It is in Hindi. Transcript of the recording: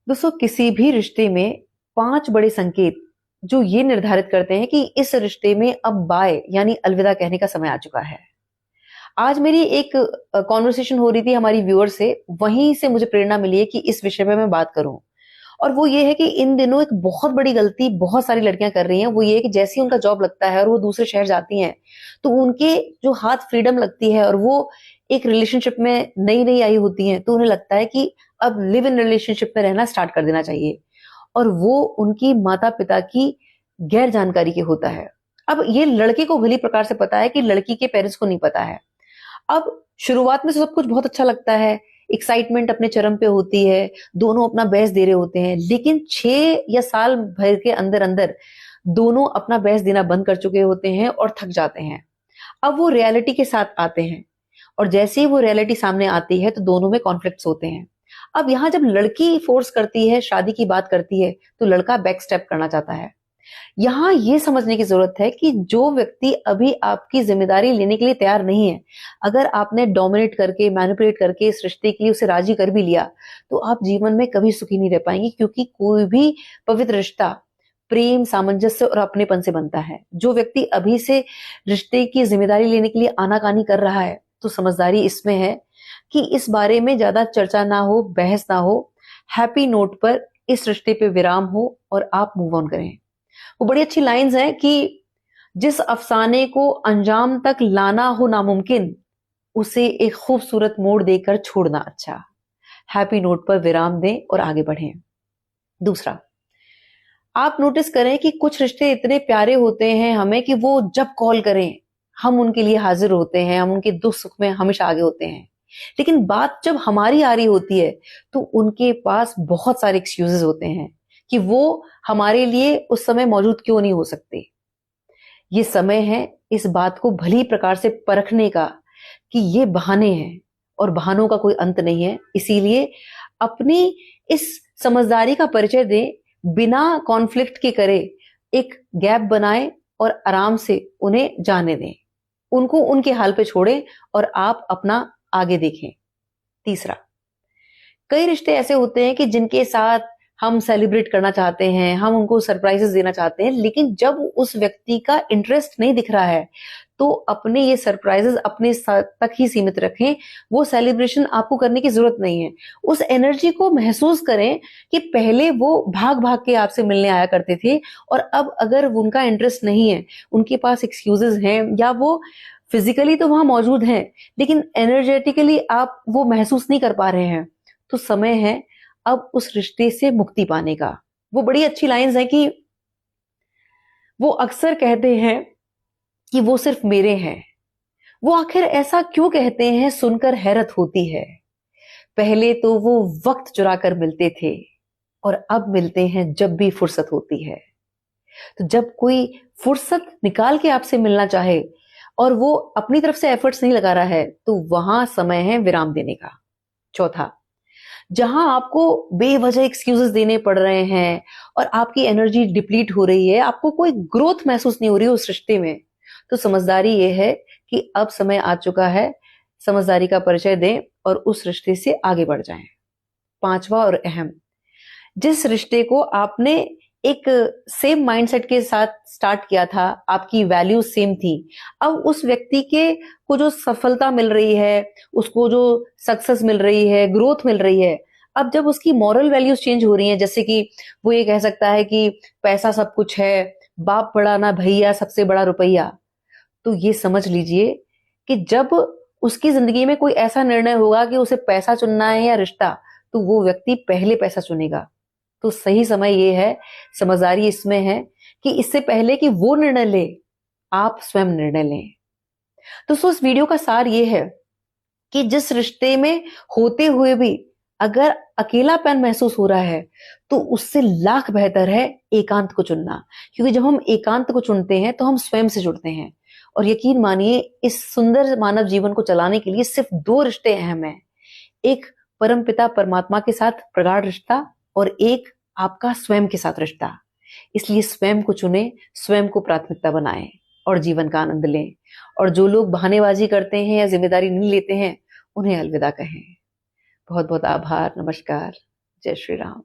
दोस्तों, किसी भी रिश्ते में 5 बड़े संकेत जो ये निर्धारित करते हैं कि इस रिश्ते में अब बाय यानी अलविदा कहने का समय आ चुका है। आज मेरी एक कॉन्वर्सेशन हो रही थी हमारी व्यूअर से, वहीं से मुझे प्रेरणा मिली है कि इस विषय पे मैं बात करूं। और वो ये है कि इन दिनों एक बहुत बड़ी गलती बहुत सारी लड़कियां कर रही हैं। वो ये है कि जैसे ही उनका जॉब लगता है और वो दूसरे शहर जाती हैं, तो उनके जो हाथ फ्रीडम लगती है और वो एक रिलेशनशिप में नई नई आई होती हैं, तो उन्हें लगता है कि अब लिव इन रिलेशनशिप में रहना स्टार्ट कर देना चाहिए। और वो उनकी माता पिता की गैर जानकारी के होता है। अब ये लड़के को भली प्रकार से पता है कि लड़की के पेरेंट्स को नहीं पता है। अब शुरुआत में सब कुछ बहुत अच्छा लगता है, एक्साइटमेंट अपने चरम पे होती है, दोनों अपना बेस्ट दे रहे होते हैं, लेकिन 6 या साल भर के अंदर अंदर दोनों अपना बेस्ट देना बंद कर चुके होते हैं और थक जाते हैं। अब वो रियलिटी के साथ आते हैं और जैसे ही वो रियलिटी सामने आती है तो दोनों में कॉन्फ्लिक्ट्स होते हैं। अब यहाँ जब लड़की फोर्स करती है, शादी की बात करती है, तो लड़का बैक स्टेप करना चाहता है। यहाँ ये समझने की जरूरत है कि जो व्यक्ति अभी आपकी जिम्मेदारी लेने के लिए तैयार नहीं है, अगर आपने डोमिनेट करके, मैनिपुलेट करके इस रिश्ते के लिए उसे राजी कर भी लिया, तो आप जीवन में कभी सुखी नहीं रह पाएंगे, क्योंकि कोई भी पवित्र रिश्ता प्रेम, सामंजस्य और अपनेपन से बनता है। जो व्यक्ति अभी से रिश्ते की जिम्मेदारी लेने के लिए आनाकानी कर रहा है, तो समझदारी इसमें है कि इस बारे में ज्यादा चर्चा ना हो, बहस ना हो, हैप्पी नोट पर इस रिश्ते पे विराम हो और आप मूव ऑन करें। वो बड़ी अच्छी लाइंस हैं कि जिस अफसाने को अंजाम तक लाना हो नामुमकिन, उसे एक खूबसूरत मोड़ देकर छोड़ना अच्छा। हैप्पी नोट पर विराम दें और आगे बढ़ें। दूसरा, आप नोटिस करें कि कुछ रिश्ते इतने प्यारे होते हैं हमें कि वो जब कॉल करें हम उनके लिए हाजिर होते हैं, हम उनके दुख सुख में हमेशा आगे होते हैं। लेकिन बात जब हमारी आ रही होती है तो उनके पास बहुत सारे एक्सक्यूजेस होते हैं कि वो हमारे लिए उस समय मौजूद क्यों नहीं हो सकते। ये समय है इस बात को भली प्रकार से परखने का कि ये बहाने हैं और बहानों का कोई अंत नहीं है। इसीलिए अपनी इस समझदारी का परिचय दें, बिना कॉन्फ्लिक्ट के करे, एक गैप बनाएं और आराम से उन्हें जाने दें, उनको उनके हाल पे छोड़ें और आप अपना आगे देखें। तीसरा, कई रिश्ते ऐसे होते हैं कि जिनके साथ हम सेलिब्रेट करना चाहते हैं, हम उनको सरप्राइजेस देना चाहते हैं, लेकिन जब उस व्यक्ति का इंटरेस्ट नहीं दिख रहा है तो अपने ये सरप्राइजेस अपने तक ही सीमित रखें। वो सेलिब्रेशन आपको करने की जरूरत नहीं है। उस एनर्जी को महसूस करें कि पहले वो भाग भाग के आपसे मिलने आया करते थे और अब अगर उनका इंटरेस्ट नहीं है, उनके पास एक्सक्यूजेस हैं या वो फिजिकली तो वहां मौजूद हैं लेकिन एनर्जेटिकली आप वो महसूस नहीं कर पा रहे हैं, तो समय है अब उस रिश्ते से मुक्ति पाने का। वो बड़ी अच्छी लाइंस है कि वो अक्सर कहते हैं कि वो सिर्फ मेरे हैं। वो आखिर ऐसा क्यों कहते हैं, सुनकर हैरत होती है। पहले तो वो वक्त चुरा कर मिलते थे और अब मिलते हैं जब भी फुर्सत होती है। तो जब कोई फुर्सत निकाल के आपसे मिलना चाहे और वो अपनी तरफ से एफर्ट्स नहीं लगा रहा है, तो वहां समय है विराम देने का। चौथा, जहां आपको बेवजह एक्सक्यूजेस देने पड़ रहे हैं और आपकी एनर्जी डिप्लीट हो रही है, आपको कोई ग्रोथ महसूस नहीं हो रही उस रिश्ते में, तो समझदारी ये है कि अब समय आ चुका है, समझदारी का परिचय दें और उस रिश्ते से आगे बढ़ जाएं। पांचवा और अहम, जिस रिश्ते को आपने एक सेम माइंडसेट के साथ स्टार्ट किया था, आपकी वैल्यूज सेम थी, अब उस व्यक्ति के को जो सफलता मिल रही है, उसको जो सक्सेस मिल रही है, ग्रोथ मिल रही है, अब जब उसकी मॉरल वैल्यूज चेंज हो रही हैं, जैसे कि वो ये कह सकता है कि पैसा सब कुछ है, बाप बड़ा ना भैया, सबसे बड़ा रुपया, तो ये समझ लीजिए कि जब उसकी जिंदगी में कोई ऐसा निर्णय होगा कि उसे पैसा चुनना है या रिश्ता, तो वो व्यक्ति पहले पैसा चुनेगा। तो सही समय ये है, समझदारी इसमें है कि इससे पहले कि वो निर्णय ले, आप स्वयं निर्णय लें। दोस्तों, इस वीडियो का सार ये है कि जिस रिश्ते में होते हुए भी अगर अकेलापन महसूस हो रहा है, तो उससे लाख बेहतर है एकांत को चुनना। क्योंकि जब हम एकांत को चुनते हैं तो हम स्वयं से जुड़ते हैं। और यकीन मानिए, इस सुंदर मानव जीवन को चलाने के लिए सिर्फ 2 रिश्ते अहम हैं। एक परमपिता परमात्मा के साथ प्रगाढ़ रिश्ता और एक आपका स्वयं के साथ रिश्ता। इसलिए स्वयं को चुने, स्वयं को प्राथमिकता बनाएं और जीवन का आनंद लें। और जो लोग बहानेबाजी करते हैं या जिम्मेदारी नहीं लेते हैं, उन्हें अलविदा कहें। बहुत बहुत आभार। नमस्कार। जय श्री राम।